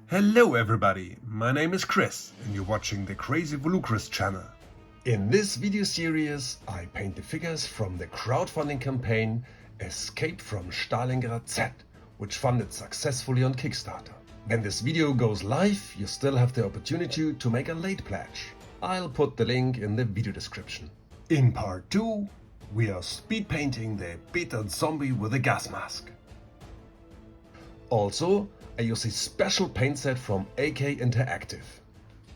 Hello everybody, my name is Chris and you're watching the Crazy Volucris channel. In this video series I paint the figures from the crowdfunding campaign Escape from Stalingrad Z, which funded successfully on Kickstarter. When this video goes live, you still have the opportunity to make a late pledge. I'll put the link in the video description. In part 2, we are speed painting the beta zombie with a gas mask. Also, I use a special paint set from AK Interactive,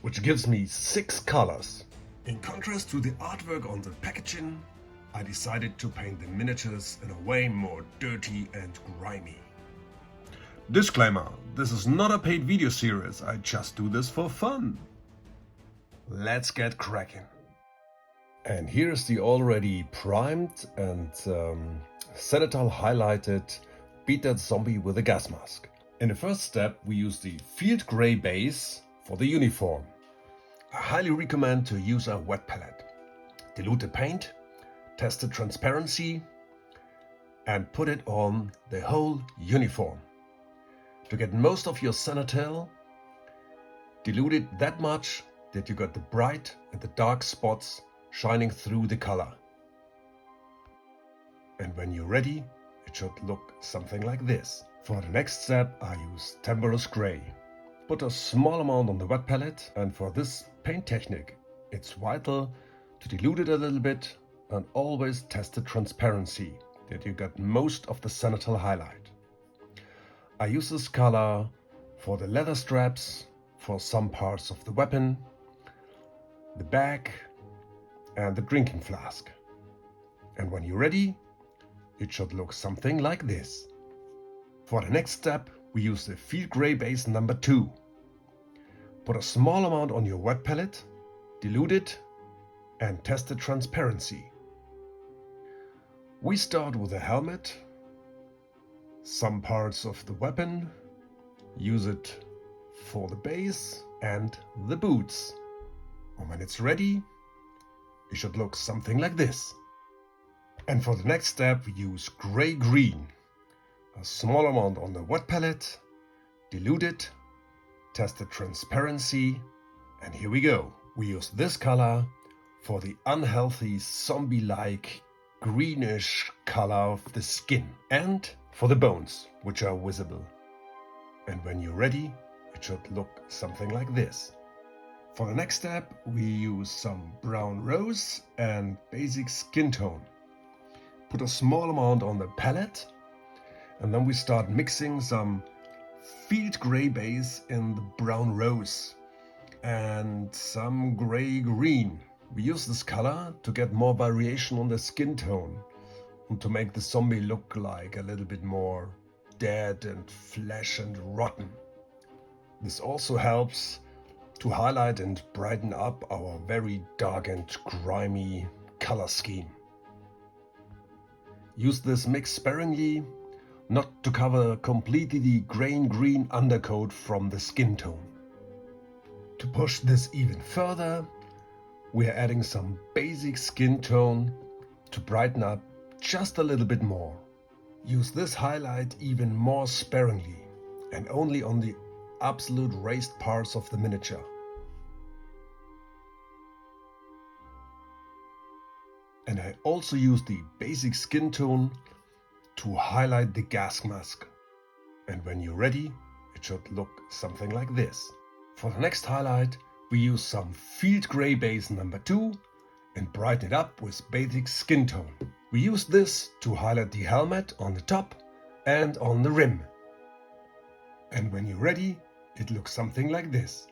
which gives me 6 colors. In contrast to the artwork on the packaging, I decided to paint the miniatures in a way more dirty and grimy. Disclaimer, this is not a paid video series, I just do this for fun. Let's get cracking. And here's the already primed and cenital highlighted beta zombie with a gas mask. In the first step, we use the field gray base for the uniform. I highly recommend to use a wet palette. Dilute the paint, test the transparency, and put it on the whole uniform. To get most of your cenital, dilute it that much that you got the bright and the dark spots shining through the color. And when you're ready, it should look something like this. For the next step, I use Temperous Gray. Put a small amount on the wet palette, and for this paint technique, it's vital to dilute it a little bit and always test the transparency, that you got most of the cenital highlight. I use this color for the leather straps, for some parts of the weapon, the bag, and the drinking flask. And when you're ready, it should look something like this. For the next step, we use the field gray base number 2. Put a small amount on your wet palette, dilute it, and test the transparency. We start with the helmet, some parts of the weapon, use it for the base, and the boots. And when it's ready, it should look something like this. And for the next step, we use gray-green. A small amount on the wet palette, dilute it, test the transparency, and here we go. We use this color for the unhealthy zombie-like greenish color of the skin and for the bones, which are visible. And when you're ready, it should look something like this. For the next step, we use some brown rose and basic skin tone. Put a small amount on the palette, and then we start mixing some field gray base in the brown rose and some gray green. We use this color to get more variation on the skin tone and to make the zombie look like a little bit more dead and flesh and rotten. This also helps to highlight and brighten up our very dark and grimy color scheme. Use this mix sparingly, not to cover completely the green undercoat from the skin tone. To push this even further, we are adding some basic skin tone to brighten up just a little bit more. Use this highlight even more sparingly and only on the absolute raised parts of the miniature. And I also use the basic skin tone to highlight the gas mask. And when you're ready, it should look something like this. For the next highlight, we use some field gray base number 2 and brighten it up with basic skin tone. We use this to highlight the helmet on the top and on the rim. And when you're ready, it looks something like this.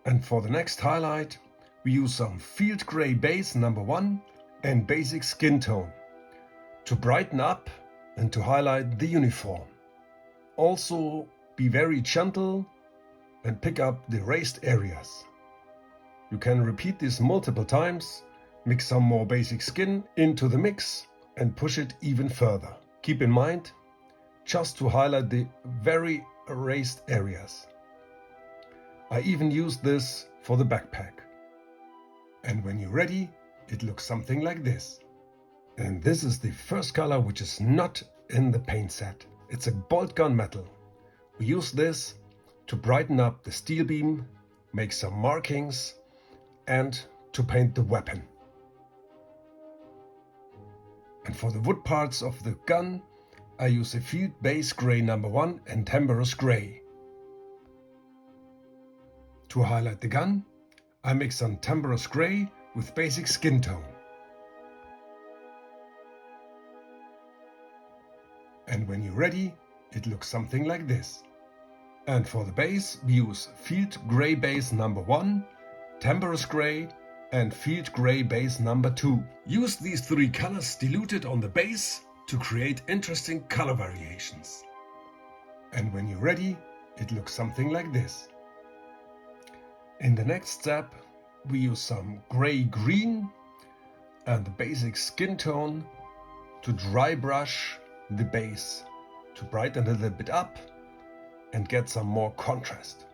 And for the next highlight, we use some field gray base number 1 and basic skin tone to brighten up and to highlight the uniform. Also, be very gentle and pick up the raised areas. You can repeat this multiple times, mix some more basic skin into the mix and push it even further. Keep in mind, just to highlight the very raised areas. I even used this for the backpack. And when you're ready, it looks something like this. And this is the first color which is not in the paint set. It's a bolt gunmetal. We use this to brighten up the steel beam, make some markings, and to paint the weapon. And for the wood parts of the gun, I use a field base gray number 1 and Temperous gray. To highlight the gun, I mix some Temperous gray with basic skin tone. And when you're ready, it looks something like this. And for the base, we use field gray base number 1, Temperous gray, and field gray base number 2. Use these 3 colors diluted on the base to create interesting color variations. And when you're ready, it looks something like this. In the next step, we use some gray-green and the basic skin tone to dry brush the base to brighten it a little bit up and get some more contrast.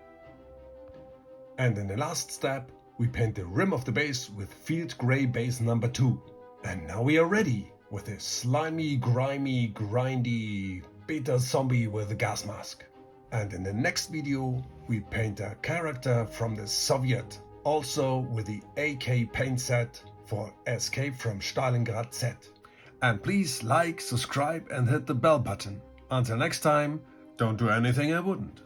And in the last step, we paint the rim of the base with field gray base number 2. And now we are ready with a slimy, grimy, grindy beta zombie with a gas mask. And in the next video, we paint a character from the Soviet, also with the AK paint set for Escape from Stalingrad Z. And please like, subscribe and hit the bell button. Until next time, don't do anything I wouldn't.